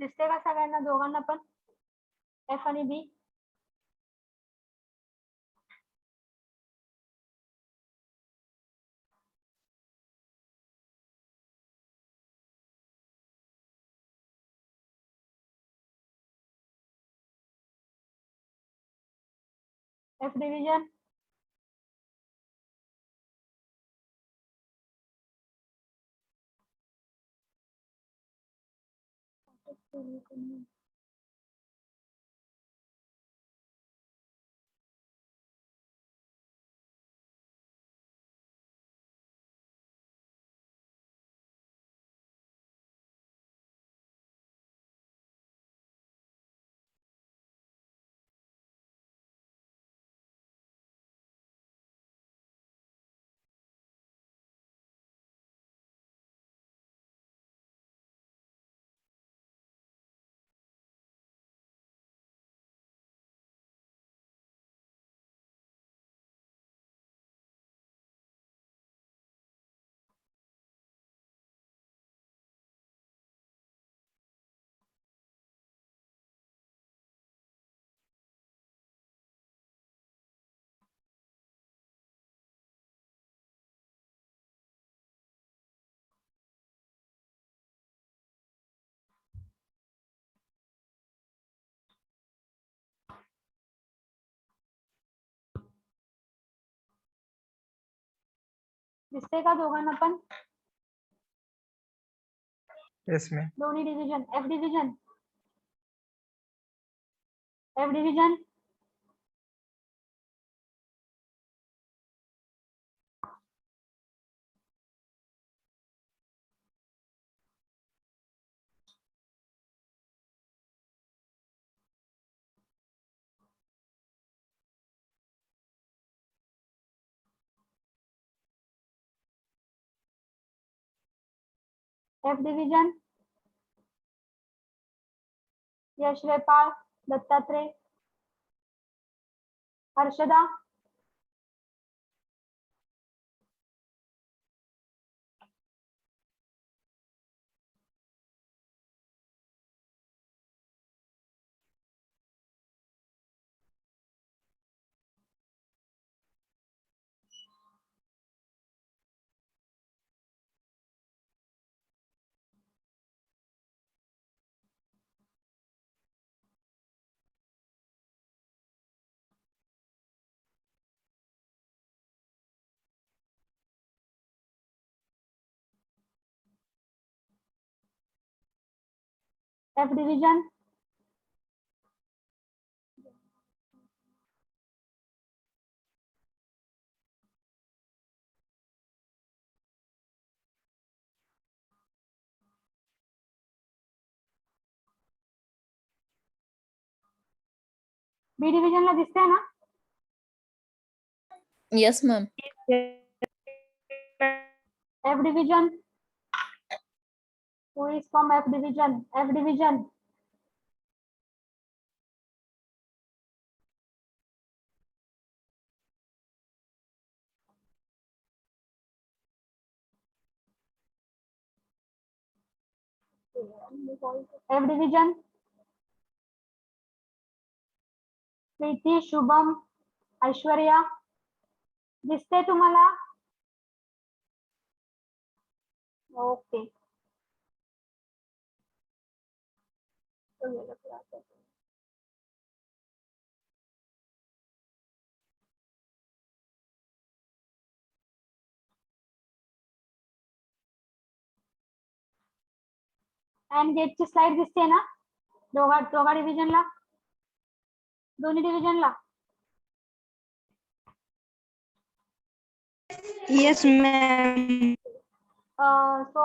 दिसते का सगळ्यांना दोघांना पण एफ आणि बी? एफ डिव्हिजन दिसते का दोघांना पण? Yes ma'am. दोन्ही division F division F division F division Yash Vepal, Dattatray, Harshada, F division B division ला दिसते ना? Yes ma'am. F division who is from F division? F division F division Preeti, Shubham, Aishwarya दिसते तुम्हाला? ओके अँड गेटची स्लाइड दिसते ना दोघा डिव्हिजनला, दोन्ही डिव्हिजनला? Yes, ma'am. So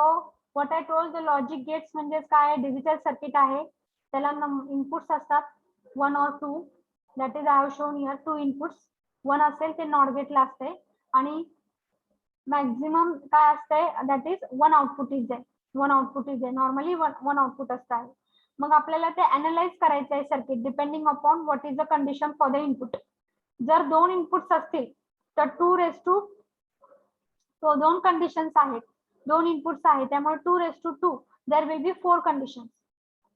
what I told the logic gates म्हणजे काय? डिजिटल सर्किट आहे, त्याला इनपुट्स असतात 1 or 2. That is I have shown here 2 inputs. 1 असेल ते नॉट गेटला असते आणि मॅक्झिमम काय असते दॅट इज 1 आउटपुट इज आहे. 1 आउटपुट इज आहे, नॉर्मली 1 आउटपुट असतं. मग आपल्याला ते अनालाइज करायचं आहे circuit depending upon what is the condition for the input. जर 2 इनपुट्स असतील तर 2 तो 2 कंडिशन्स आहेत, 2 इनपुट्स आहेत, त्यामुळे 2 there will be 4 conditions.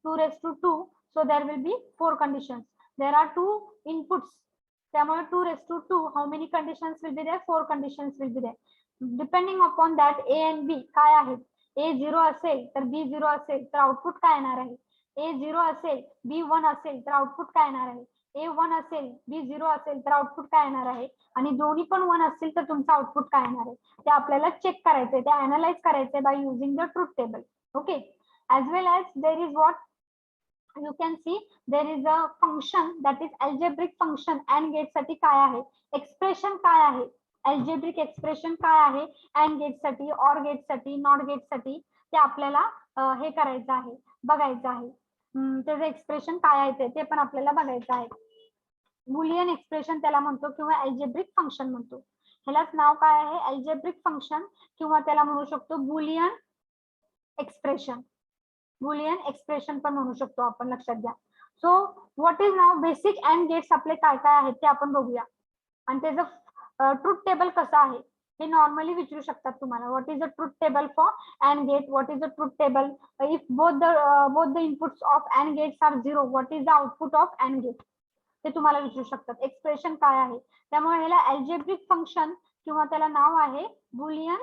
2 raised to 2, so there will be 4 conditions. There are 2 inputs, त्यामुळे 2 raised to 2, how many conditions will be there? 4 conditions will be there. Depending upon that A and B काय आहेत? A 0 असेल तर B 0 असेल तर output काय येणार आहे? A 0 असेल B 1 असेल तर आउटपुट काय येणार आहे? A 1 असेल B 0 असेल तर आउटपुट काय येणार आहे? आणि दोन्ही पण 1 असतील तर तुमचं आउटपुट काय येणार आहे? ते आपल्याला चेक करायचंय, ते अनालाइज करायचंय by using the truth table. Okay, as well as there is what you can see, there is a function that is algebraic function and gate साठी काय आहे? एक्सप्रेशन काय आहे? अल्जेब्रिक एक्सप्रेशन काय आहे? अँड गेट साठी, or gate साठी, not gate साठी ते आपल्याला हे करायचं आहे, बघायचं आहे. त्याचं एक्सप्रेशन काय आहे ते पण आपल्याला बघायचं आहे. बुलियन एक्सप्रेशन त्याला म्हणतो किंवा अल्जेब्रिक फंक्शन म्हणतो. ह्यालाच नाव काय आहे? अल्जेब्रिक फंक्शन किंवा त्याला म्हणू शकतो बुलियन एक्सप्रेशन. बुलियन एक्सप्रेशन पण म्हणू शकतो आपण, लक्षात घ्या. सो व्हॉट इज नाव बेसिक अँड गेट्स आपले काय काय आहेत ते आपण बघूया. आणि त्याचं ट्रुथ टेबल कसं आहे हे नॉर्मली विचारू शकतात तुम्हाला. What is the truth table for and gate? What is the truth table if both the inputs of and gates are 0? What is the output of and gate? ते तुम्हाला विचारू शकतात. एक्सप्रेशन काय आहे? त्यामुळे ह्याला अल्जेब्रिक फंक्शन किंवा त्याला नाव आहे Boolean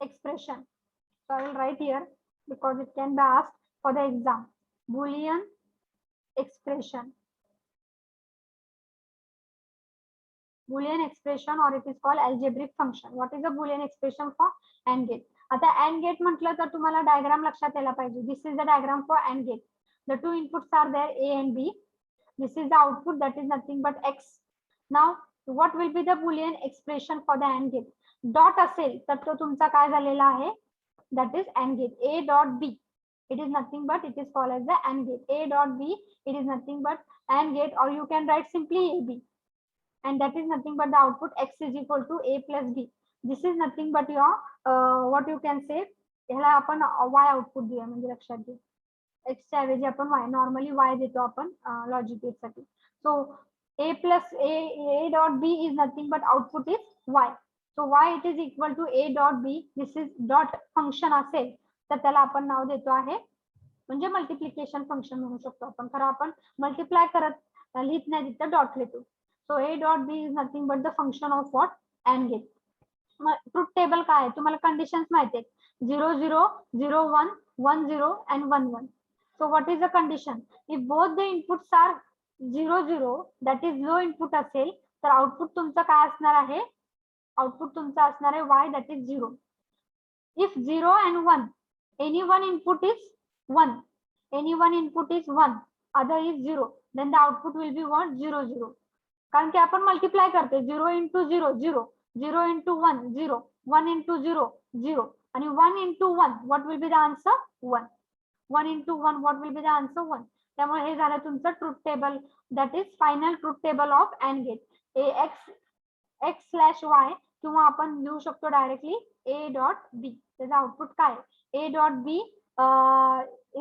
expression. So I will write here because it can be asked for the exam. Boolean expression. Boolean expression or it is called algebraic function. What is the Boolean expression for AND gate? आता AND gate म्हटलं तर तुम्हाला diagram लक्षात यायला पाहिजे. This is the diagram for AND gate. The two inputs are there, A and B. This is the output, that is nothing but X. Now what will be the Boolean expression for the AND gate? Dot असेल तर तो तुमचा काय झालेला आहे? That is AND gate. A dot B, it is nothing but it is called as the AND gate. A dot B, it is nothing but AND gate, or you can write simply AB, and that is nothing but the output X is equal to A plus B. This is nothing but your what you can say, ह्याला आपण Y output दिया, म्हणजे लक्षात घ्या. X च्या ऐवजी आपण Y, normally Y देतो आपण लॉजिक गेट साठी. So A plus A dot B is nothing but output is Y. So y it is equal to A dot B. This is dot function असेल तर त्याला आपण नाव देतो आहे, म्हणजे मल्टिप्लिकेशन फंक्शन म्हणू शकतो आपण. खरं आपण मल्टिप्लाय करत लिहित नाही, तिथं डॉट लिहितो. So A dot B is nothing but the function of what? AND gate. Truth table काय आहे? तुम्हाला कंडिशन्स माहिती आहेत. 0 0 0 1 1 0 and 1 1. So what is the condition? If both the inputs are 0 0, that is low input असेल तर output तुमचं काय असणार आहे? आउटपुट तुमचा असणार आहे y, that is 0. If 0 and 1, any one input is 1, any one input is 1, other is 0, then the output will be what? 0 0. कारण की आपण मल्टिप्लाय करते. 0 into 0 0, 0 into 1 0, 1 into 0 0, आणि 1 into 1, what will be the answer? 1. 1 into 1, what will be the answer? 1. त्यामुळे हे झालं तुमचं truth table, that is final truth table of AND gate. X slash Y, किंवा आपण लिहू शकतो डायरेक्टली A dot B. त्याचं आउटपुट काय? A dot B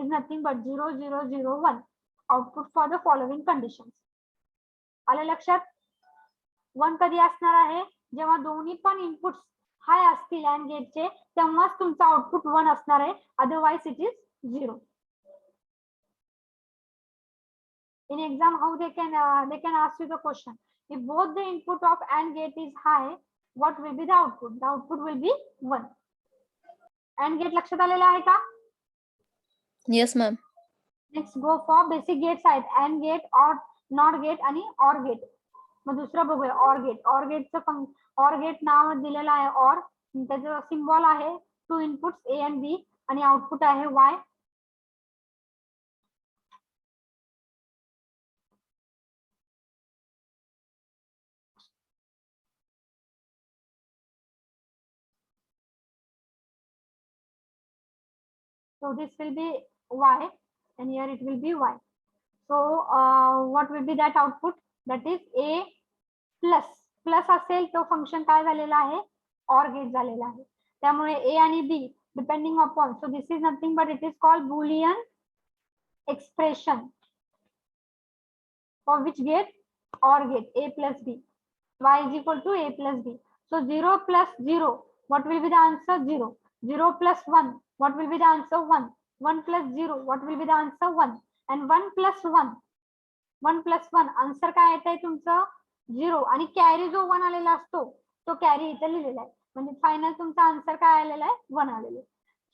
is nothing but 0 0 0 1. Output for the following conditions. आलं लक्षात? 1 कधी असणार आहे? जेव्हा दोन्ही पण इनपुट्स हाय असतील अँड गेटचे, तेव्हाच तुमचा आउटपुट 1 असणार आहे, otherwise it is 0. In exam, how they can ask you the question. If both the input of AND gate is high, what will be the output? The output will be 1. AND gate लक्षात आलेला आहे का? Yes, ma'am. Next go for basic gates आहेत. AND gate, or NOT gate आणि OR gate. मग दुसरं बघूया OR gate. OR gateचं OR gate नाव दिलेलं आहे OR. त्याचं सिम्बॉल आहे 2 inputs A and B आणि आउटपुट आहे Y. So this will be Y and here it will be Y. So what will be that output? That is A plus. Plus असेल तो function काय झालेला आहे? OR gate झालेला आहे. त्यामुळे A आणि B depending upon, so this is nothing but it is called Boolean expression. For which gate? OR gate. A plus B. Y is equal to A plus B. So 0 plus 0, what will be the answer? 0. 0 plus 1, what will be the answer? 1. 1 plus 0, what will be the answer? 1. And 1 plus 1, 1 plus 1, answer काय येत आहे तुमचं? 0. आणि carry जो 1 आलेला असतो तो carry इथे लिहिलेला आहे. म्हणजे फायनल तुमचा आन्सर काय आलेला आहे? 1 आलेला आहे.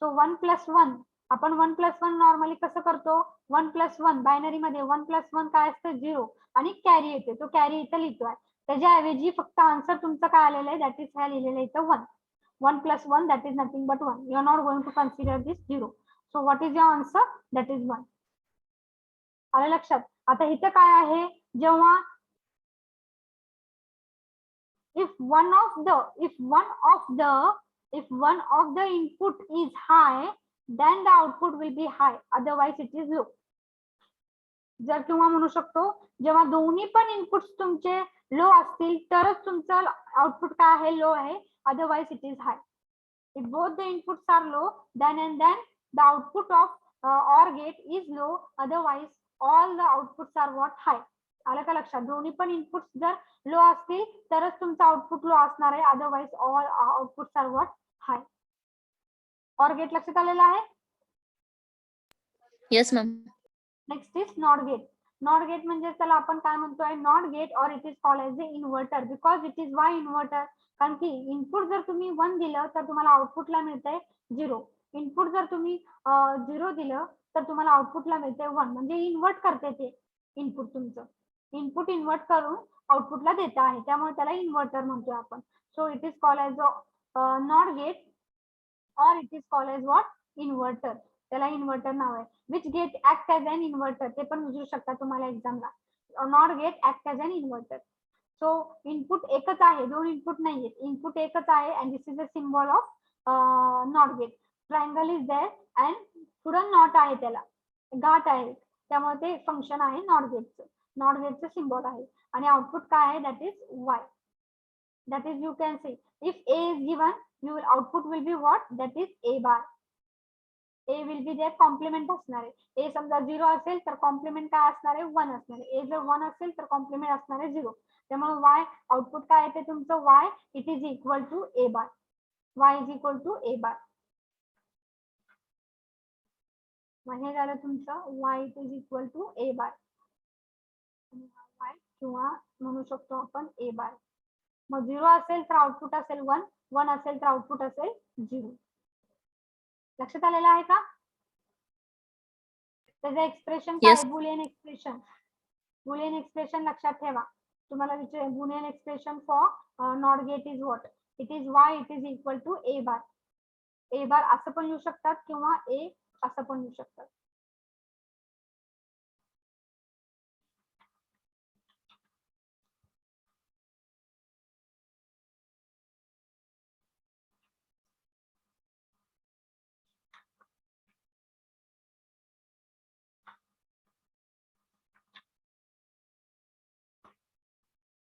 सो 1 plus 1, आपण 1 plus 1 नॉर्मली कसं करतो? 1 plus 1 बायनरी मध्ये 1 plus 1 काय असतं? 0. आणि कॅरी येते, तो कॅरी इथे लिहितोय. त्याच्याऐवजी फक्त आन्सर तुमचं काय आलेलं आहे? दॅट इज काय लिहिलेलं आहे इथं? 1. 1 plus 1, that is nothing but 1. You are not going to consider this 0. So what is your answer? That is 1. आलं लक्षात? आता इथं काय आहे? जेव्हा if one of the input is high, then the output will be high, otherwise it is low. जर किंवा म्हणू शकतो जेव्हा दोन्ही पण इनपुट्स तुमचे लो असतील तरच तुमचं आउटपुट काय आहे? लो आहे, otherwise it is high. If both the inputs are low, then the output of OR gate is low, otherwise all the outputs are what? High. आलं का लक्षात? दोन्ही पण इनपुट्स जर लो असतील तरच तुमचं आउटपुट लो असणार आहे, otherwise all outputs are what? High. OR gate लक्षात आलेलं आहे? Yes, ma'am. Next is not gate. Not gate म्हणजे त्याला आपण काय म्हणतोय? नॉट गेट और it is called as a inverter. Because it is why inverter? कारण की इनपुट जर तुम्ही 1 दिलं तर तुम्हाला आउटपुटला मिळतंय 0. इनपुट जर तुम्ही 0 दिलं तर तुम्हाला आउटपुटला मिळतंय 1. म्हणजे इन्व्हर्ट करते ते इनपुट तुमचं. इनपुट इन्व्हर्ट करून आउटपुटला देत आहे, त्यामुळे त्याला इन्व्हर्टर म्हणतोय आपण. So it is called as NOT gate और it is called as what? Inverter. त्याला इन्व्हर्टर नाव आहे. Which gate act as an inverter? ते पण विचारू शकता तुम्हाला एक्झामला. NOT gate act as an inverter. So input एकच आहे, दोन इनपुट नाहीये, इनपुट एकच आहे. And this is a symbol of NOT gate. Triangle is there and पुढं नॉट आहे, त्याला गाठ आहे, त्यामुळे ते फंक्शन आहे नॉट गेटचं. नॉट गेटचं सिम्बॉल आहे. आणि आउटपुट काय आहे? That is Y. That is you can say if A is given, your output will be what? That is a bar. A will be there, complement असणार आहे. A समजा 0 असेल तर complement काय असणार आहे? 1 असणार आहे. A जर 1 असेल तर कॉम्प्लिमेंट असणार आहे 0. त्यामुळे y आउटपुट काय येते तुमचं? y it is equal to a bar. y is equal to a bar. मग हे झालं तुमचं y it is equal to a bar. y किंवा म्हणू शकतो आपण a bar. मग 0 असेल तर आउटपुट असेल 1, 1 असेल तर आउटपुट असेल 0. लक्षात आलेलं आहे का? त्याचं एक्सप्रेशन काय? Boolean expression. बुलियन एक्सप्रेशन लक्षात ठेवा. तुम्हाला विचार Boolean expression for NOT gate is what? It is Y it is equal to A bar. A bar असं पण लिहू शकतात किंवा ए असं पण लिहू शकतात.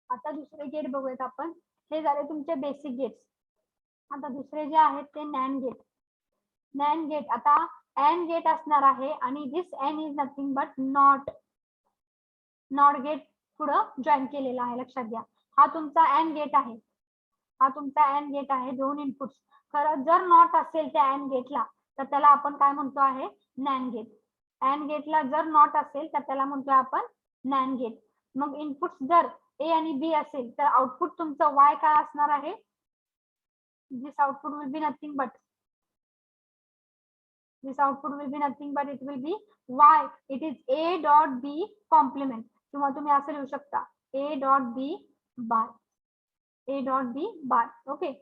आता दुसरे गेट बघूयात आपण. हे झाले तुमचे बेसिक गेट्स. आता दुसरे जे आहेत ते नॅन्ड गेट. नॅन्ड गेट, आता अँड गेट असणार आहे आणि this N is nothing but NOT. NOT gate पुढं जॉईन केलेला आहे, लक्षात घ्या. हा तुमचा अँड गेट आहे, हा तुमचा अँड गेट आहे, दोन इनपुट्स. खरं जर नॉट असेल त्या अँड गेटला तर त्याला आपण काय म्हणतो आहे? NAND gate. अँड गेटला जर नॉट असेल तर त्याला म्हणतो आपण नॅन्ड गेट. मग इनपुट्स जर ए आणि बी असेल तर आउटपुट तुमचं वाय काय असणार आहे? This output will be nothing but it will be y. It is a dot b complement. किंवा तुम्ही असं लिहू शकता a dot b bar. a dot b bar. Okay.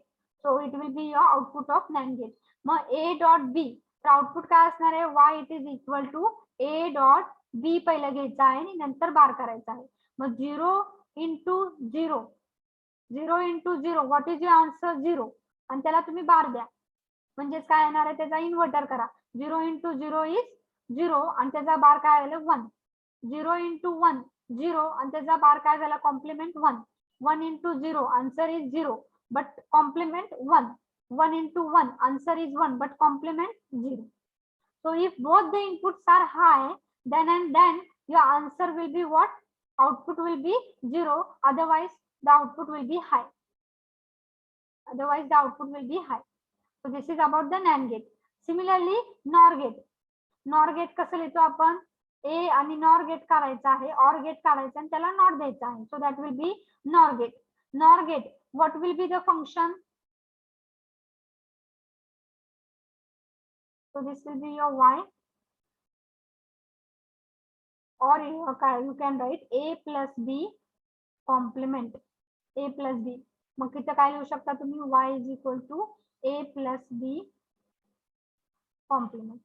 So it will be your output of NAND gate. मग a dot b तर output काय असणार आहे? y it is equal to a dot b पहिलं घ्यायचं आहे आणि नंतर बार करायचं आहे. मग 0 into 0, 0 into 0, what is your answer? 0. आणि त्याला तुम्ही बार द्या, म्हणजेच काय येणार आहे? त्याचा इन्व्हर्टर करा. 0 into 0 is 0 आणि त्याचा बार काय आलं? 1. 0 into 1, 0 आणि त्याचा बार काय झाला? Complement 1. 1 into 0, answer is 0 but complement 1. 1 into 1, answer is 1 but complement 0. So if both the inputs are high, then your answer will be what? Output will be 0, otherwise the output will be high. So this is about the NAND gate. Similarly, NOR gate. Nor gate कसं लिहितो आपण, ए आणि nor gate काढायचं आहे, or gate काढायचं आणि त्याला not द्यायचं आहे. So that will be nor gate. Nor gate, what will be the function? So this will be your y, or you can write a plus b complement, a plus b. मग इथं काय लिहू शकता तुम्ही, y is equal to a plus b complement.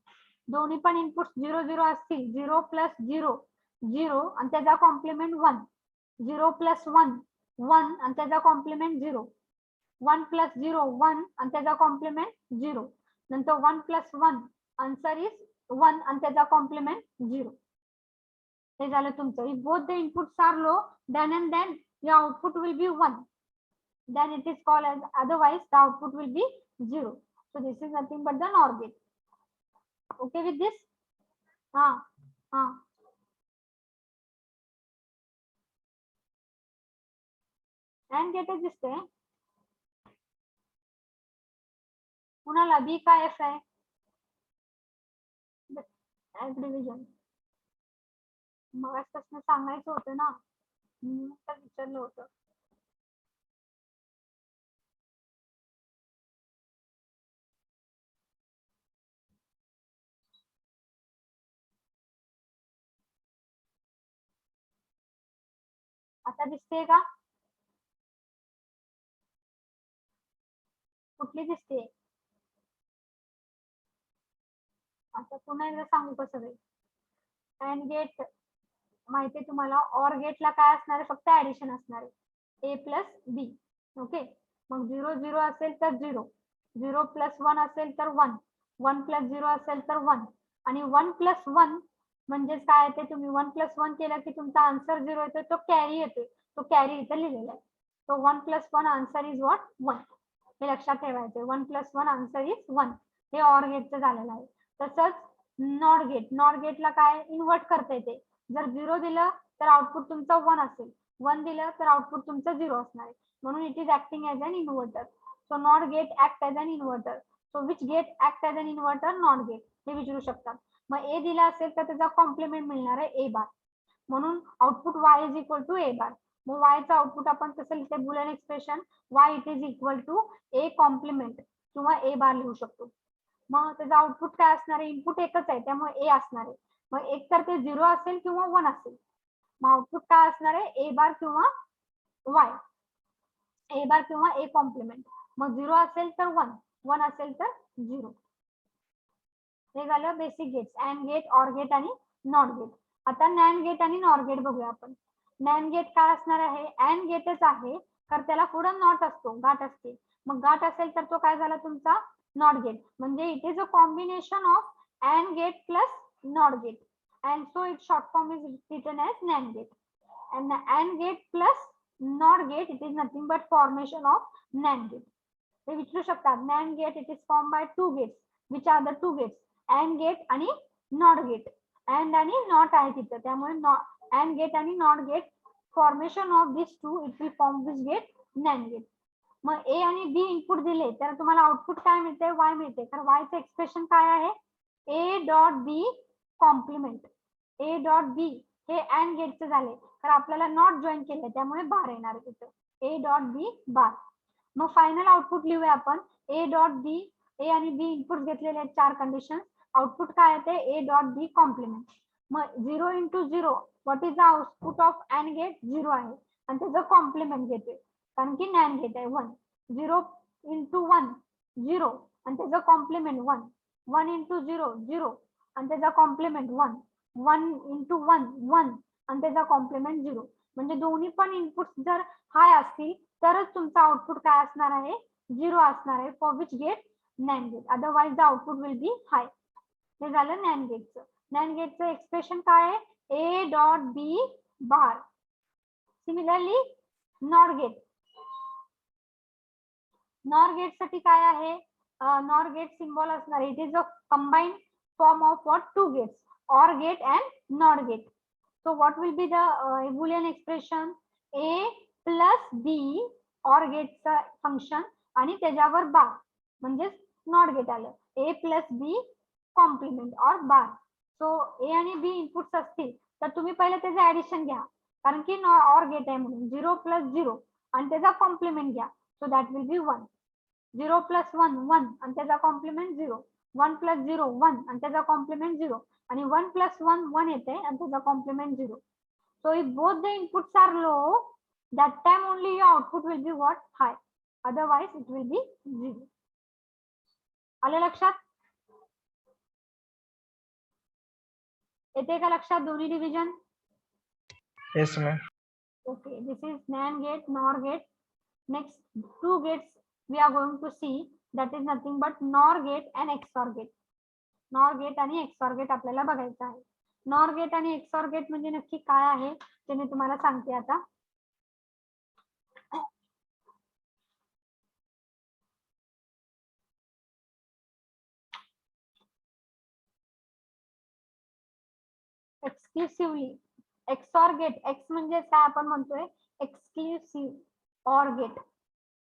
दोन्ही पण input 0 0 असतील, 0 plus 0 0 आणि त्याचा कॉम्प्लिमेंट 1, 0 प्लस 1 1 आणि त्याचा कॉम्प्लिमेंट 0, 1 प्लस 0 1 आणि त्याचा कॉम्प्लिमेंट 0, नंतर 1 प्लस 1 आन्सर इज 1 आणि त्याचा कॉम्प्लिमेंट 0. हे झालं तुमचं. If both the inputs are low, then and then your output will be 1, then it is called as, otherwise the output will be 0. So this is nothing but the NOR gate. Okay with this? AND gate दिसते कुणाला, बी का F आहे? Division मग प्रश्न सांगायचं होतं ना, तर विचारलं होतं. आता दिसते का? कुठली दिसते? आता पुन्हा एकदा सांगू का सगळे? अँड गेट माहिती आहे तुम्हाला, ऑर गेटला काय असणार आहे, फक्त ऍडिशन असणार आहे, ए प्लस बी. ओके, मग 0 0 असेल तर 0, 0 प्लस 1 असेल तर 1, 1 प्लस 0 असेल तर 1, आणि 1 प्लस 1 म्हणजेच काय येते, तुम्ही 1 प्लस 1 केला की तुमचा आन्सर 0 येतो, तो कॅरी येतो, तो कॅरी इथे लिहिलेला आहे. तो 1 प्लस 1 आन्सर इज व्हॉट, 1. हे लक्षात ठेवायचं, 1 प्लस 1 आन्सर इज 1. हे ऑर गेटचं झालेलं आहे. तसंच नॉट गेट, नॉट गेटला काय इन्व्हर्ट करता येते. जर 0 दिलं तर आउटपुट तुमचं 1 असेल, 1 दिलं तर आउटपुट तुमचं 0 असणार आहे, म्हणून it is acting as an inverter. So not gate act as an inverter. So which gate act as an inverter? Not gate. हे विचारू शकतात. मग ए दिला असेल तर त्याचा कॉम्प्लिमेंट मिळणार आहे ए बार, म्हणून output Y is equal to A bar. मग वायचं आउटपुट आपण कसं लिहिते, Boolean expression Y it is equal to A complement किंवा ए बार लिहू शकतो. मग त्याचं आउटपुट काय असणार आहे, इनपुट एकच आहे त्यामुळे ए असणार आहे. मग एक तर ते 0 असेल किंवा 1 असेल. मग आउटपुट काय असणार आहे, ए बार किंवा वाय, ए बार किंवा ए कॉम्प्लिमेंट. मग 0 असेल तर 1, 1 असेल तर 0. हे झालं basic gates, and gate, or gate आणि नॉट गेट. आता नॅन्ड गेट आणि नॉर गेट बघूया आपण. नॅन्ड गेट काय असणार आहे, अँड गेटच आहे, तर त्याला पुढे नॉट असतो, गाठ असते. मग गाठ असेल तर तो काय झाला तुमचा नॉट गेट. म्हणजे it is a combination of and gate plus not gate, and so its short form is written as NAND gate. And the AND gate plus NOT gate, it is nothing but formation of NAND gate. ते विचारू शकतात, NAND gate it is formed by two gates. Which are the two gates? AND gate आणि NOT gate. AND आणि NOT आहे तिथं, त्यामुळे AND gate आणि NOT gate formation of these two it will form this gate, NAND gate. मग A आणि B input दिले तर तुम्हाला आउटपुट काय मिळते, Y मिळते. तर Y चे एक्सप्रेशन काय आहे, A dot B complement. A dot B हे अँड गेटचे झाले, तर आपल्याला नॉट जॉईन केले त्यामुळे बार येणार आहे तिथं, ए डॉट बी बार. मग फायनल आउटपुट लिहूया आपण, ए डॉट बी, ए आणि बी इनपुट घेतलेले आहेत 4 कंडिशन. आउटपुट काय येते, ए डॉट बी कॉम्प्लिमेंट. मग 0 into 0 what is the output of and gate, 0 आहे आणि त्याचं कॉम्प्लिमेंट घेते कारण की नॅन्ड गेट आहे 1. 0 इंटू 1 0 आणि त्याचं कॉम्प्लिमेंट 1, 1 इंटू 0 0 आणि त्याचा कॉम्प्लिमेंट 1, 1 इंटू 1 1 आणि त्याचा कॉम्प्लिमेंट 0. म्हणजे दोन्ही पण इनपुट जर हाय असतील तरच तुमचा आउटपुट काय असणार आहे, 0 असणार आहे. For which gate, NAND gate. Otherwise the output will be high. हे झालं नॅन्ड गेटचं. नॅन्ड गेटचं एक्सप्रेशन काय आहे, A dot B bar. Similarly NOR gate, nor gate साठी काय आहे, नॉर गेट सिम्बॉल असणार आहे, it is a combined form of what, two gates, OR gate and NOT gate. So what will be the Boolean expression, A plus B OR gate चा function आणि त्याच्यावर बार म्हणजे NOT gate आलं, A plus B complement और बार. So ए आणि बी inputs असतील तर तुम्ही पहिले त्याचं ऍडिशन घ्या, कारण की ऑर गेट आहे म्हणून. 0 + 0 आणि त्याचा कॉम्प्लिमेंट घ्या. सो दॅट विल बी 1. 0 + 1 1 आणि त्याचा कॉम्प्लिमेंट 0. 1 + 0 1 आणि त्याचा कॉम्प्लिमेंट 0 आणि 1 + 1 1 येते आणि त्याचा complement 0. So if both the inputs are low, that time only your output will be what? High. Otherwise it will be 0. आले लक्षात? येते का लक्षात दोन्ही division? Yes, ma'am. Okay, this is NAND gate, NOR gate. Next two gates we are going to see, that is nothing but NOR gate and XOR gate. NOR gate आणि XOR gate आपल्याला बघायचं आहे. NOR gate आणि XOR gate म्हणजे नक्की काय आहे ते मी तुम्हाला सांगते आता. एक्सक्लुसिव्हली XOR गेट, एक्स म्हणजे काय आपण म्हणतोय एक्सक्लुसिव्ह ऑर गेट.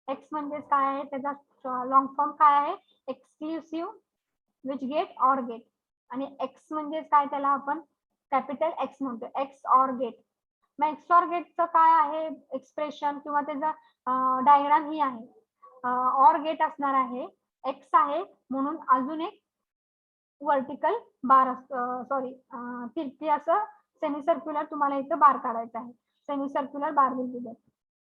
एक्स म्हणजे काय आहे, त्याचा लॉंग फॉर्म काय आहे, exclusive which gate or gate. आणि एक्स म्हणजे काय, त्याला आपण कॅपिटल एक्स म्हणतोय, एक्स ऑर गेट. मग XOR गेटचं काय आहे एक्सप्रेशन किंवा त्याचा डायग्राम ही आहे. ऑर गेट असणार आहे, एक्स आहे म्हणून अजून एक वर्टिकल बार असतो, सॉरी तिरकी असं सेमी सर्क्युलर तुम्हाला इथं बार काढायचं आहे. Semi circular bar will be there.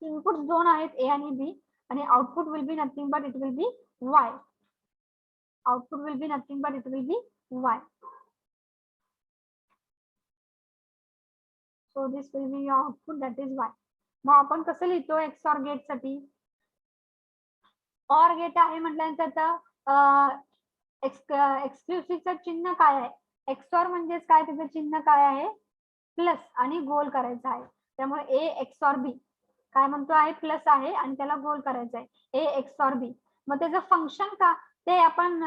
Input दोन आहेत ए आणि बी आणि output will be nothing but it will be Y. Output will be nothing but it will be Y. So this will be your output, that is Y. मग आपण कसं लिहितो XOR gate साठी? Or gate आहे म्हटल्यानंतर त्याचं एक्सक्लुसिव्हचं चिन्ह काय आहे? XOR म्हणजेच काय, त्याचं चिन्ह काय आहे, प्लस आणि गोल करायचं आहे. त्यामुळे A XOR B काय म्हणतो आहे, प्लस आहे आणि त्याला गोल करायचं आहे, A XOR B. मग त्याचं फंक्शन का ते आपण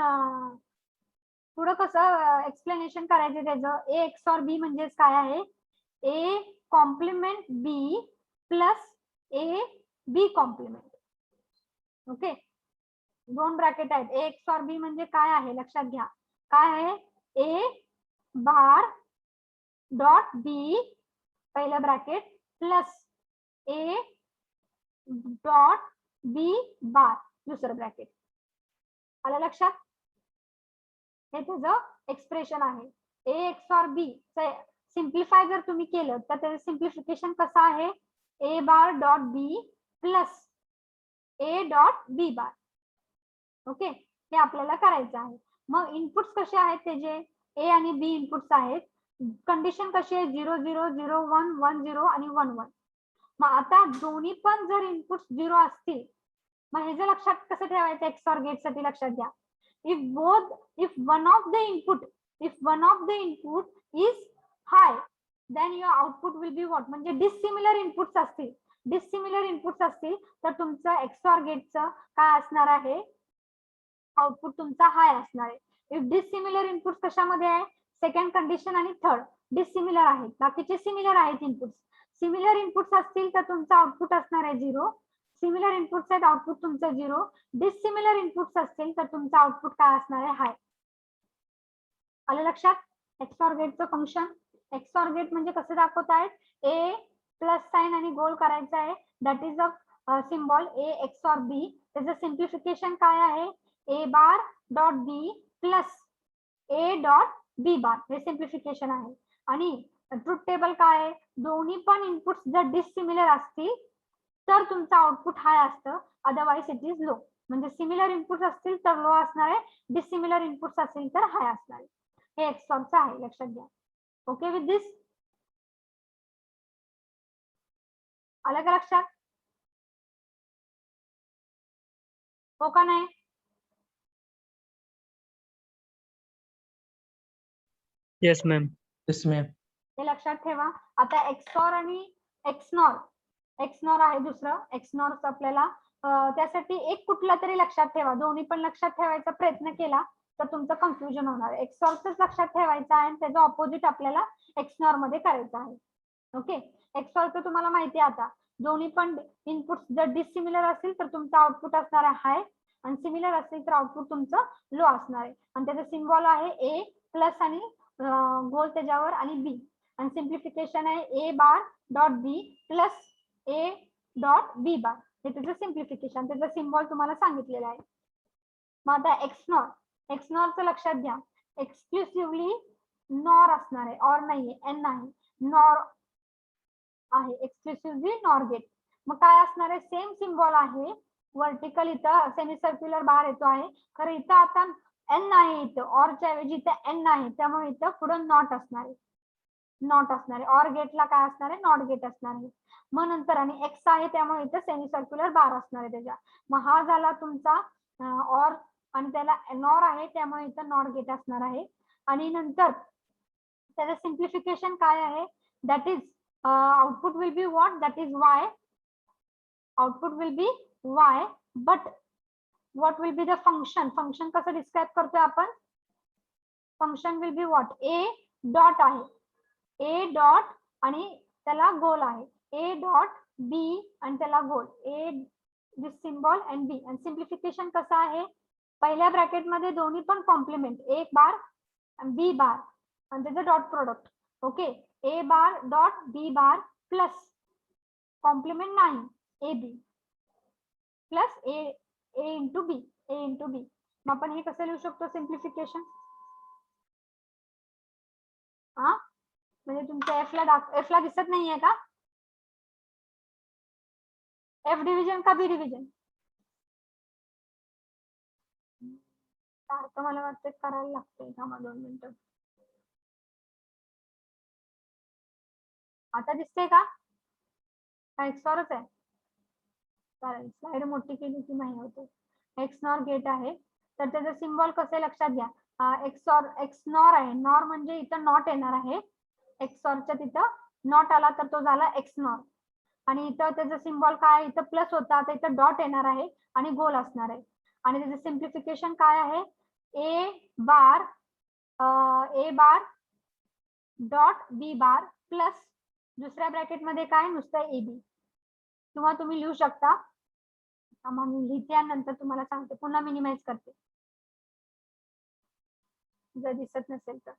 पुढं कसं एक्सप्लेनेशन करायचं त्याचं. A XOR B म्हणजेच काय आहे, A complement B plus A B complement. Okay, दोन ब्रॅकेट आहेत. A XOR B म्हणजे काय आहे लक्षात घ्या, काय आहे, A बार डॉट B पहिलं bracket plus A dot B बार दुसरं ब्रॅकेट. आलं लक्षात? हे त्याचं एक्सप्रेशन आहे. A XOR B सिम्प्लिफाय जर तुम्ही केलं तर त्याचं सिम्प्लिफिकेशन कसं आहे, A bar dot B plus A dot B bar. Okay, हे आपल्याला करायचं आहे. मग इनपुट्स कसे आहेत त्याचे, A आणि B इनपुट्स आहेत. कंडिशन कशी आहे, 0 0 0 1 1 0 आणि 1 1. मग आता दोन्ही पण जर इनपुट्स 0 असतील, मग हे जे लक्षात कसं ठेवायचं XOR गेट साठी लक्षात घ्या. if one of the input is high, then your output will be what, म्हणजे डिसिमिलर इनपुट्स असतील तर तुमचं XOR गेटचं काय असणार आहे, आउटपुट तुमचा हाय असणार आहे. इफ डिसिमिलर इनपुट्स कशामध्ये आहे, सेकंड कंडिशन आणि थर्ड डिसिमिलर आहेत, बाकीचे सिमिलर आहेत इनपुट्स. सिमिलर इनपुट्स असतील तर तुमचं आउटपुट असणार आहे 0. सिमिलर इनपुट्स आहेत, आउटपुट तुमचं 0. डिसिमिलर इनपुट्स असतील तर तुमचं आउटपुट काय असणार आहे, हाय. आलं लक्षात? XOR गेटचं फंक्शन. XOR गेट म्हणजे कसं दाखवतायत, A प्लस साइन आणि गोल करायचा आहे, that is a symbol A XOR B. त्याचं सिम्प्लिफिकेशन काय आहे, A bar dot B plus A dot B बार, हे सिम्प्लिफिकेशन आहे. आणि ट्रुथ टेबल काय आहे, दोन्ही पण इनपुट्स जर डिसिमिलर असतील तर तुमचं आउटपुट हाय असतं, अदरवाइज इट इज लो. म्हणजे सिमिलर इनपुट्स असतील तर लो असणार आहे, डिसिमिलर इनपुट्स असतील तर हाय असणार आहे. हे XORचं आहे, लक्षात घ्या. ओके विथ दिस? आलं का लक्षात? हो का नाही? Yes, ma'am. Yes, ma'am. हे लक्षात ठेवा. आता XOR आणि XNOR आहे दुसरं. XNOR आपल्याला त्यासाठी एक कुठला तरी लक्षात ठेवा. दोन्ही पण लक्षात ठेवायचा प्रयत्न केला तर तुमचं कन्फ्युजन होणार आहे. XORच लक्षात ठेवायचं आहे आणि त्याचं ऑपोजिट आपल्याला XNOR मध्ये करायचं आहे. ओके, XORचं तुम्हाला माहिती आहे आता, दोन्ही पण इनपुट्स जर डिसिमिलर असतील तर तुमचं आउटपुट असणार आहे हाय आणि सिमिलर असेल तर आउटपुट तुमचं लो असणार आहे. आणि त्याचं सिम्बॉल आहे A प्लस आणि गोल त्याच्यावर आणि बी, आणि सिम्प्लिफिकेशन आहे A bar dot B plus A dot B bar, हे त्याचं सिम्प्लिफिकेशन, त्याचा सिम्बॉल तुम्हाला सांगितलेला आहे. मग आता एक्सनॉरचं लक्षात घ्या, एक्सक्लुसिव्हली नॉर असणार आहे, ऑर नाहीये, एन आहे, नॉर आहे, एक्सक्लुसिव्हली नॉर गेट. मग काय असणार आहे, सेम सिम्बॉल आहे, वर्टिकल इथं सेमी सर्क्युलर बार येतो आहे, खरं इथं आता एन आहे, इथं ऑरच्या ऐवजी इथं एन आहे, त्यामुळे इथं पुढे नॉट असणार आहे, नॉट असणार आहे. ऑर गेटला काय असणार आहे, नॉट गेट असणार आहे. मग नंतर आणि एक्स आहे, त्यामुळे इथं सेमी सर्क्युलर बार असणार आहे त्याच्या. मग हा झाला तुमचा ऑर, आणि त्याला नॉर आहे, त्यामुळे इथं नॉट गेट असणार आहे. आणि नंतर त्याचं सिम्प्लिफिकेशन काय आहे, that is output will be what, that is y, output will be y, but what will be the function, function कसं डिस्क्राइब करतोय आपण, function will be what, a dot आहे, a डॉट आणि त्याला गोल आहे, a डॉट b आणि त्याला गोल, a this symbol and b. आणि सिम्प्लिफिकेशन कसं आहे, पहिल्या ब्रॅकेट मध्ये दोन्ही पण कॉम्प्लिमेंट, एक बार आणि बी बार आणि त्याचं dot product. Okay, A bar dot B bar plus complement नाही, A B plus A into B, A into B. मग आपण हे कसं लिहू शकतो सिम्प्लिफिकेशन, हा म्हणजे तुमच्या एफ ला दिसत नाहीये का, एफ डिव्हिजन का बी डिव्हिजन, सारखं मला वाटतं करायला लागतंय, थांबा 2 मिनिटं. आता दिसते का, एक्सॉरच आहे, चालेल स्लाइड मोठी केली की नाही होते. एक्सनॉर गेट आहे, तर त्याचं सिम्बॉल कसे लक्षात घ्या, एक्सॉर एक्सनॉर आहे, नॉर म्हणजे इथं नॉट येणार आहे, एक्सॉरच्या तिथं नॉट आला तर तो झाला एक्सनॉर. आणि इथं त्याचं सिम्बॉल काय, इथं प्लस होता, आता इथं डॉट येणार आहे आणि गोल असणार आहे. आणि त्याचं सिम्प्लिफिकेशन काय आहे, A bar dot B bar plus दुसऱ्या ब्रॅकेट मध्ये काय, नुसतं ए बी, किंवा तुम्ही लिहू शकता, मी लिहिते आणि नंतर तुम्हाला सांगते, पुन्हा मिनिमाइज करते जर दिसत नसेल तर.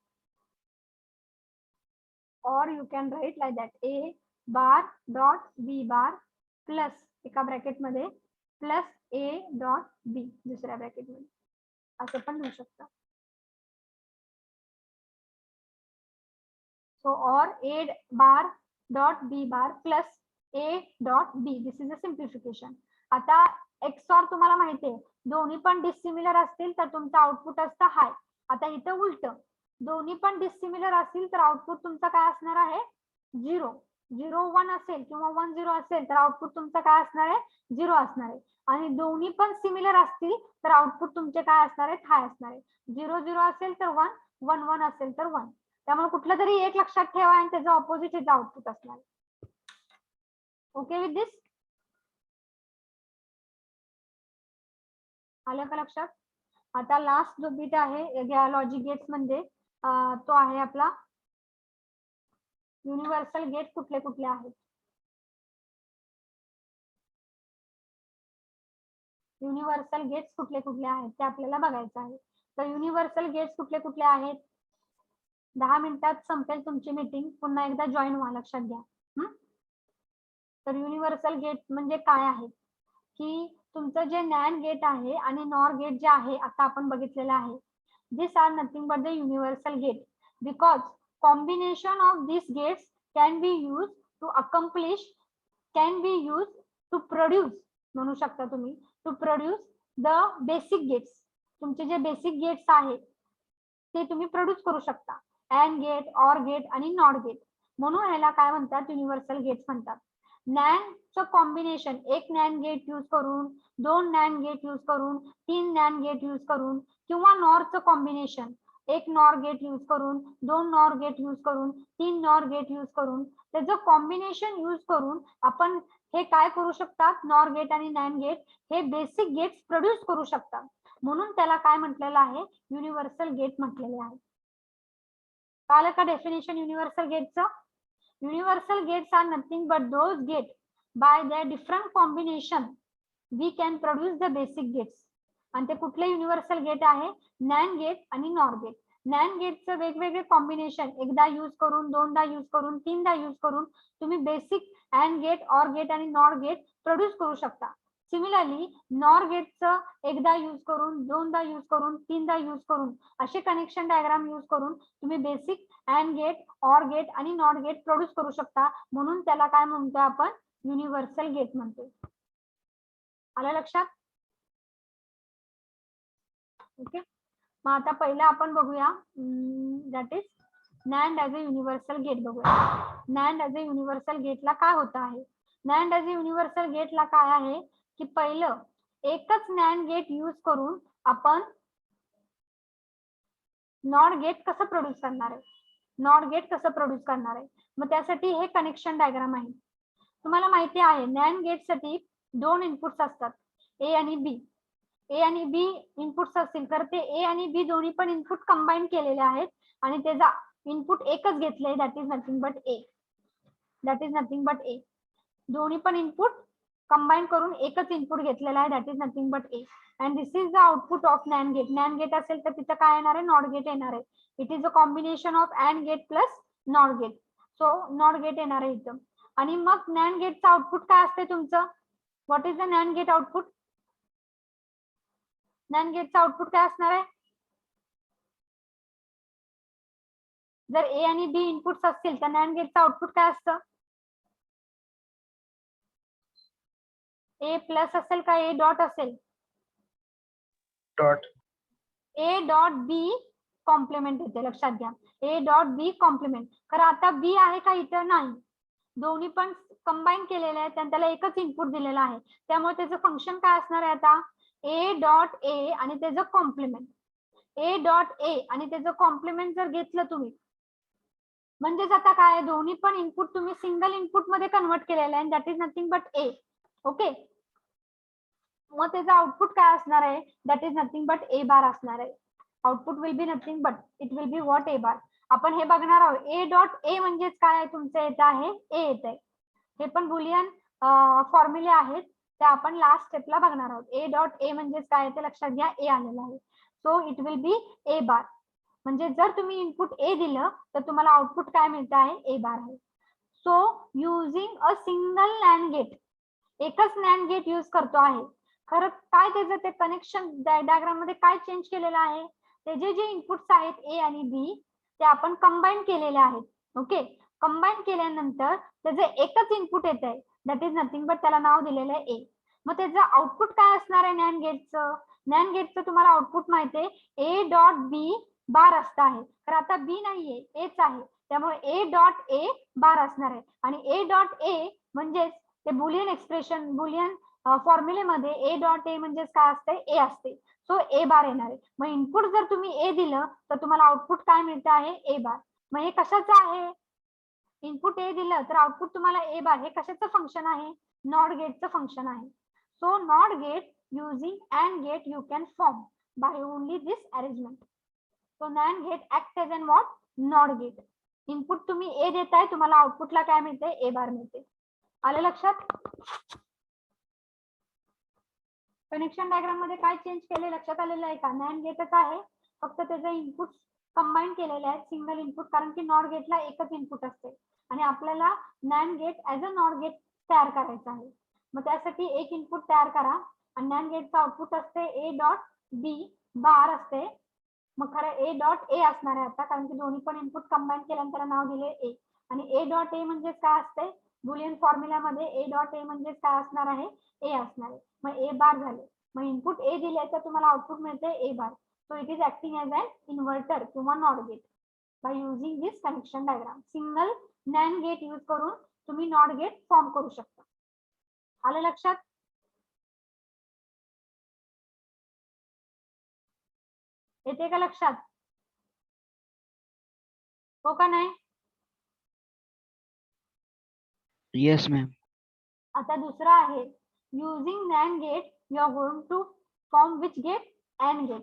Or you can write like that, A bar dot B bar plus एका ब्रॅकेट मध्ये प्लस ए डॉट बी दुसऱ्या ब्रॅकेट मध्ये, असं पण लिहू शकता. So or A bar dot B bar plus A dot B, this is a simplification. आता XOR तुम्हाला माहिती आहे, दोन्ही पण डिसिमिलर असतील तर तुमचं आउटपुट असतं हाय. आता इथं उलट, दोन्ही पण डिसिमिलर असतील तर आउटपुट तुमचा काय असणार आहे, 0 0 1 असेल किंवा 1 0 असेल तर आउटपुट तुमचं काय असणार आहे, 0 असणार आहे. आणि दोन्ही पण सिमिलर असतील तर आउटपुट तुमचे काय असणार आहेत, हाय असणार आहे. 0 0 असेल तर 1 1 1 असेल तर 1. त्यामुळे कुठलं तरी एक लक्षात ठेवा आणि त्याचं ऑपोजिट याचं आउटपुट असणार. ओके विथ दिस, आलं का लक्षात. आता लास्ट जो बीट आहे लॉजिक गेट्स म्हणजे तो आहे आपला युनिव्हर्सल गेट कुठले कुठले आहेत. युनिव्हर्सल गेट्स कुठले कुठले आहेत ते आपल्याला बघायचं आहे. तर युनिव्हर्सल गेट्स कुठले कुठले आहेत, 10 मिनिटात संपेल तुमची मीटिंग, पुन्हा एकदा जॉईन व्हा, लक्षात घ्या. तर युनिव्हर्सल गेट म्हणजे काय आहे, की तुमचं जे नॅन्ड गेट आहे आणि नॉर गेट जे आहे आता आपण बघितलेलं आहे, this are nothing but the universal gate, because combination of this gates can be use to accomplish, can be use to produce, म्हणू शकता तुम्ही, to produce the basic gates. तुमचे जे बेसिक गेट्स आहेत ते तुम्ही प्रोड्यूस करू शकता, अँड गेट, ऑर गेट आणि नॉट गेट, म्हणून ह्याला काय म्हणतात, युनिव्हर्सल गेट्स म्हणतात. नॅनचं कॉम्बिनेशन, एक नॅन गेट यूज करून, 2 नॅन गेट यूज करून, 3 नॅन गेट यूज करून, किंवा नॉरचं कॉम्बिनेशन, एक नॉर गेट यूज करून, 2 नॉर गेट यूज करून, 3 नॉर गेट यूज करून, त्याचं कॉम्बिनेशन यूज करून आपण हे काय करू शकतात, नॉर गेट आणि नॅन गेट हे बेसिक गेट्स प्रोड्यूस करू शकतात. म्हणून त्याला काय म्हटलेलं आहे, युनिव्हर्सल गेट म्हटलेले आहे. कळलं का डेफिनेशन युनिव्हर्सल गेटचं. Universal gates are nothing but those gates by their different combination we can produce the basic gates. आणि ते कुठले युनिव्हर्सल गेट आहे, नॅन गेट आणि नॉर गेट. नॅन गेटचं वेगवेगळे कॉम्बिनेशन एकदा यूज करून, दोनदा यूज करून, तीनदा यूज करून तुम्ही basic and gate, or gate आणि नॉर गेट प्रोड्यूस करू शकता. सिमिलरली नॉर गेटचं एकदा यूज करून, दोनदा यूज करून, तीनदा यूज करून असे कनेक्शन डायग्राम यूज करून तुम्ही basic and gate, or gate आणि नॉट गेट प्रोड्यूस करू शकता. म्हणून त्याला काय म्हणतो आपण? युनिव्हर्सल गेट म्हणतो. आलं लक्षात? ओके. मग आता पहिलं आपण बघूया that is nand as a universal gate बघूया. नॅन्ड ॲज अ युनिव्हर्सल गेटला काय होत आहे? नॅन्ड ॲज अ युनिव्हर्सल गेटला काय आहे की पहिलं एकच नॅन्ड गेट यूज करून आपण नॉट गेट कसं प्रोड्यूस करणार आहे? नॉट गेट कसं प्रोड्यूस करणार आहे? मग त्यासाठी हे कनेक्शन डायग्राम आहे. तुम्हाला माहिती आहे नॅन्ड गेटसाठी दोन इनपुट्स असतात, ए आणि बी. ए आणि बी इनपुट्स असतील तर ते ए आणि बी दोन्ही पण इनपुट कंबाईन केलेले आहेत आणि त्याचा इनपुट एकच घेतलंय, that is nothing but A. That is nothing but A. दोन्ही पण इनपुट कंबाईन करून एकच इनपुट घेतलेला आहे, that is nothing but A. And this is the output of NAND gate. NAND gate असेल तर तिथं काय येणार आहे? नॉट गेट येणार आहे. It is a combination of and gate plus not gate. So not gate येणार आहे इथं. आणि मग नॅन्ड गेटचं आउटपुट काय असते तुमचं? What is the NAND gate output? NAND गेटचं आउटपुट काय असणार आहे? जर ए आणि बी इनपुट्स असतील तर नॅन्ड गेटचं आउटपुट काय असतं? ए प्लस असेल का ए डॉट असेल? Dot. A dot B complement येते, लक्षात घ्या. A dot B complement. खरं आता बी आहे का इथं? नाही. दोन्ही पण कंबाईन केलेले आहेत आणि त्याला एकच इनपुट दिलेला आहे. त्यामुळे त्याचं फंक्शन काय असणार आहे आता? ए डॉट ए आणि त्याचं कॉम्प्लिमेंट. ए डॉट ए आणि त्याचं कॉम्प्लिमेंट जर घेतलं तुम्ही म्हणजेच आता काय? दोन्ही पण इनपुट तुम्ही सिंगल इनपुट मध्ये कन्वर्ट केलेलं आहे, that is nothing but A. Okay. मग त्याचं आउटपुट काय असणार आहे? That is nothing but A bar असणार आहे. Output will be nothing but it will be what? A bar. आपण हे बघणार आहोत. ए डॉट ए म्हणजेच काय आहे? तुमचं येत आहे ए येत आहे. हे पण बुलियन फॉर्म्युले आहेत, ते आपण लास्ट स्टेपला बघणार आहोत. ए डॉट ए म्हणजेच काय ते लक्षात घ्या, ए आलेलं आहे. सो इट विल बी ए बार. म्हणजे जर तुम्ही इनपुट ए दिलं तर तुम्हाला आउटपुट काय मिळत आहे? ए बार आहे. So using a single NAND gate, एकच नॅन्ड गेट यूज करतो आहे. खरं काय त्याचं ते कनेक्शन डायग्राम मध्ये काय चेंज केलेलं आहे? त्याचे जे इनपुट्स आहेत ए आणि बी ते आपण कंबाईन केलेले आहेत. ओके. कंबाईन केल्यानंतर त्याचं एकच इनपुट येत आहे, दॅट इज नथिंग बट त्याला नाव दिलेलं आहे ए. मग त्याचं आउटपुट काय असणार आहे नॅन्ड गेटचं? नॅन्ड गेटचं तुम्हाला आउटपुट माहिती आहे, ए डॉट बी बार असतं आहे. तर आता बी नाहीये, एच आहे. त्यामुळे ए डॉट ए बार असणार आहे. आणि ए डॉट ए म्हणजेच ते बुलियन एक्सप्रेशन, बुलियन फॉर्म्युलेमध्ये ए डॉट ए म्हणजेच काय असते? ए असते. सो ए बार येणार आहे. मग इनपुट जर तुम्ही ए दिलं तर तुम्हाला आउटपुट काय मिळतं आहे? A bar. मग हे कशाचं आहे? इनपुट ए दिलं तर आउटपुट तुम्हाला ए बार. हे कशाचं फंक्शन आहे? नॉट गेटचं फंक्शन आहे. So not gate using and gate you can form by only this arrangement. So NAND gate act as an what? Not gate. Input तुम्ही ए देताय, तुम्हाला आउटपुटला काय मिळते? ए बार मिळते. आलं लक्षात? कनेक्शन डायग्राम मध्ये काय चेंज केले लक्षात आलेलं आहे का? नॅन्ड गेटच आहे, फक्त त्याचे इनपुट कंबाईन केलेले आहेत, सिंगल इनपुट. कारण की नॉट गेटला एकच इनपुट असते आणि आपल्याला NAND gate as a not gate तयार करायचं आहे. मग त्यासाठी एक इनपुट तयार करा आणि नॅन्ड गेटचं आउटपुट असते ए डॉट बी बार असते. मग खरं ए डॉट ए असणार आहे आता, कारण की दोन्ही पण इनपुट कंबाईन केल्यानंतर नाव दिले ए. आणि ए डॉट ए म्हणजे काय असते? बुलियन फॉर्म्युलामध्ये ए डॉट ए म्हणजे काय असणार आहे? ए असणार आहे. मग ए बार झाले. मग इनपुट ए दिले तर तुम्हाला आउटपुट मिळते A bar. So it is acting as an inverter किंवा NOT gate by using this connection diagram. Single NAND gate use करून तुम्ही नॉट गेट फॉर्म करू शकता. आलं लक्षात? येते का लक्षात? हो का नाही? Yes, ma'am. आता दुसरा आहे using NAND gate you are going to form which gate? And gate.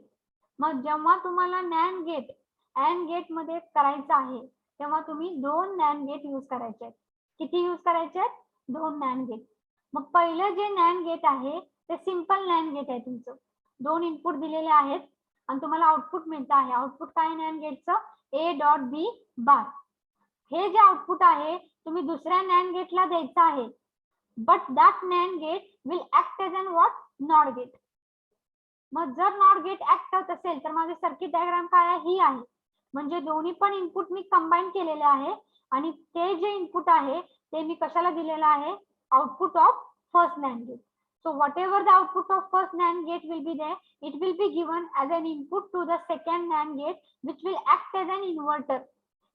मग जेव्हा तुम्हाला नॅन्ड गेट अँड गेट मध्ये करायचं आहे तेव्हा तुम्ही दोन नॅन्ड गेट यूज करायचे आहेत. किती यूज करायचे आहेत? दोन नॅन्ड गेट. मग पहिलं जे नॅन्ड गेट आहे ते सिंपल नॅन्ड गेट आहे तुमचं. दोन इनपुट दिलेले आहेत आणि तुम्हाला आउटपुट मिळतं आहे. आउटपुट काय नॅन गेटचं? ए डॉट बी बार. हे जे आउटपुट आहे तुम्ही दुसऱ्या नॅन गेटला द्यायचं आहे. But that NAND gate will act as an what? Not gate. मग जर नॉट गेट ऍक्ट होत असेल तर माझी सर्किट डायग्राम काय आहे? ही आहे. म्हणजे दोन्ही पण इनपुट मी कंबाईन केलेले आहे आणि ते जे इनपुट आहे ते मी कशाला दिलेलं आहे? Output of first NAND gate. So whatever the output of first NAND gate will be there, it will be given as an input to the second NAND gate, which will act as an inverter.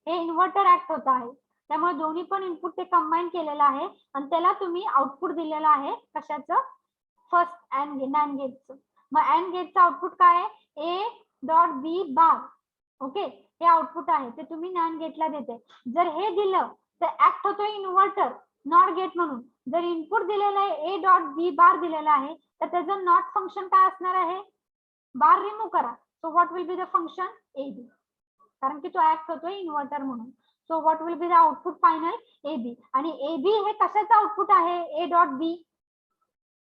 हे inverter act होत आहे. त्यामुळे दोन्ही पण input ते combine केलेलं आहे आणि त्याला तुम्ही आउटपुट दिलेलं आहे कशाचं? फर्स्ट नॅन गेटचं. मग अँड गेटचं आउटपुट काय आहे? A dot B bar. Okay, हे आउटपुट आहे ते तुम्ही नॅन गेटला देते. जर हे दिलं तर ऍक्ट होतो इन्व्हर्टर, नॉट गेट म्हणून. जर इनपुट दिलेलं आहे ए डॉट बी बार दिलेला आहे तर त्याचं नॉट फंक्शन काय असणार आहे? बार रिमूव्ह करा. So what will be the function? A B, कारण की तो ऍक्ट होतोय इन्व्हर्टर म्हणून. So what will be the output final? A B. आणि ए बी हे कशाचं आउटपुट आहे? A dot B.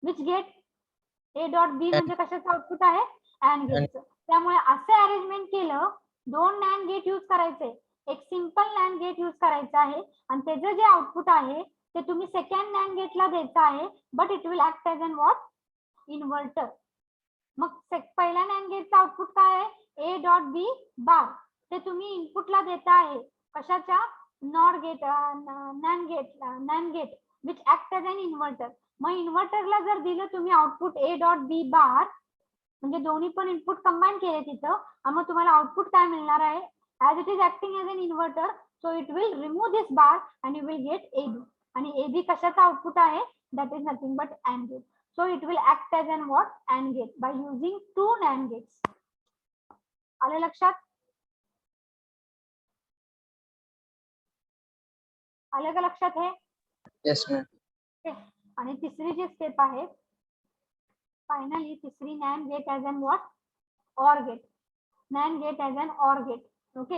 Which gate? A dot B म्हणजे कशाचं आउटपुट आहे? अँड गेटचं. त्यामुळे असं अरेंजमेंट केलं, दोन नॅन गेट यूज करायचे, एक सिंपल नॅन गेट यूज करायचं आहे आणि त्याचं जे आउटपुट आहे ते तुम्ही सेकंड नॅन गेटला द्यायचं आहे. But it will act as an what? Inverter. मग पहिल्या नॅन गेटचं आउटपुट काय आहे? A dot B bar. ते तुम्ही इनपुटला देता आहे कशाच्या? Not gate, NAND gate which act as an inverter. मग इन्व्हर्टरला जर दिलं तुम्ही आउटपुट ए डॉट बी बार, म्हणजे दोन्ही पण इनपुट कंबाईन केले तिथं, आणि मग तुम्हाला आउटपुट काय मिळणार आहे? As it is acting as an inverter, so it will remove this bar and you will get A B. आणि ए बी कशाचं आउटपुट आहे? That is nothing but and gate. So it will act as an what? And gate by using two NAND gates. आले लक्षात? आलं का लक्षात हे? Yes, ma'am. आणि तिसरी जी स्टेप आहे फायनली, तिसरी NAND gate as an what? Or gate. NAND gate as an or gate. Okay,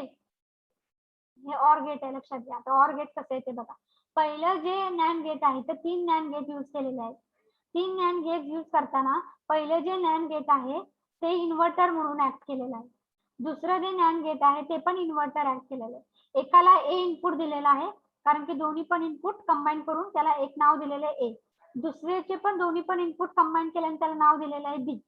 हे ऑर गेट आहे, लक्षात घ्या. आता ऑर गेट कसं आहे ते बघा. पहिलं जे नॅन गेट आहे तर 3 नॅन गेट यूज केलेले आहेत. 3 नॅन गेट यूज करताना पहिलं जे नॅन गेट आहे ते इन्व्हर्टर म्हणून ऍक्ट केलेलं आहे. दुसरं जे नॅन गेट आहे ते पण इन्व्हर्टर ऍक्ट केलेलं आहे. एकाला ए इनपुट दिलेला आहे कारण की दोन्ही पण इनपुट कंबाईन करून त्याला एक नाव दिलेलं आहे ए. दुसऱ्याचे पण दोन्ही पण इनपुट कंबाईन केल्याने त्याला नाव दिलेलं आहे बी.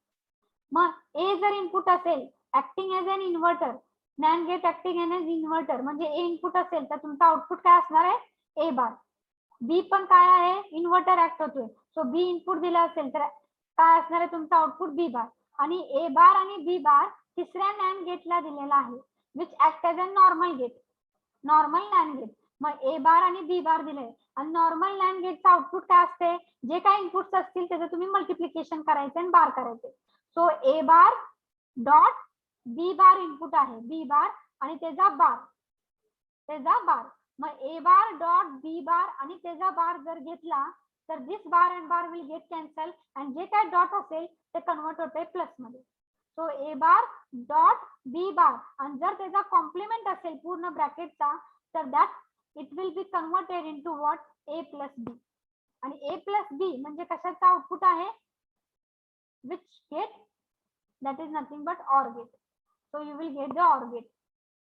मग ए जर इनपुट असेल acting as an inverter, NAND gate acting as inverter, म्हणजे ए इनपुट असेल तर तुमचा आउटपुट काय असणार आहे? ए बार. बी पण काय आहे? इन्व्हर्टर ऍक्ट होतोय, सो बी इनपुट दिला असेल तर काय असणार आहे तुमचा आउटपुट? बी बार. आणि ए बार आणि बी बार तिसऱ्या नॅन गेटला दिलेला आहे which act as a normal gate, normal NAND gate. मग ए बार आणि बी बार दिले आणि नॉर्मल नॅन गेटचं आउटपुट काय असते? जे काही इनपुट्स असतील त्याचं तुम्ही मल्टिप्लिकेशन करायचे आणि बार करायचे. So A bar dot B bar input आहे, बी बार आणि त्याचा बार. मग A bar dot B bar आणि त्याचा बार जर घेतला तर this bar and bar will get cancel आणि जे काय डॉट असेल ते कन्वर्ट होते प्लस मध्ये. So A bar dot B bar आणि जर त्याचा कॉम्प्लिमेंट असेल पूर्ण ब्रॅकेटचा तर that it will be converted into what? A plus B. आणि ए प्लस बी म्हणजे कशाचं आउटपुट आहे? Which gate? That is nothing but or gate. So you will get the or gate.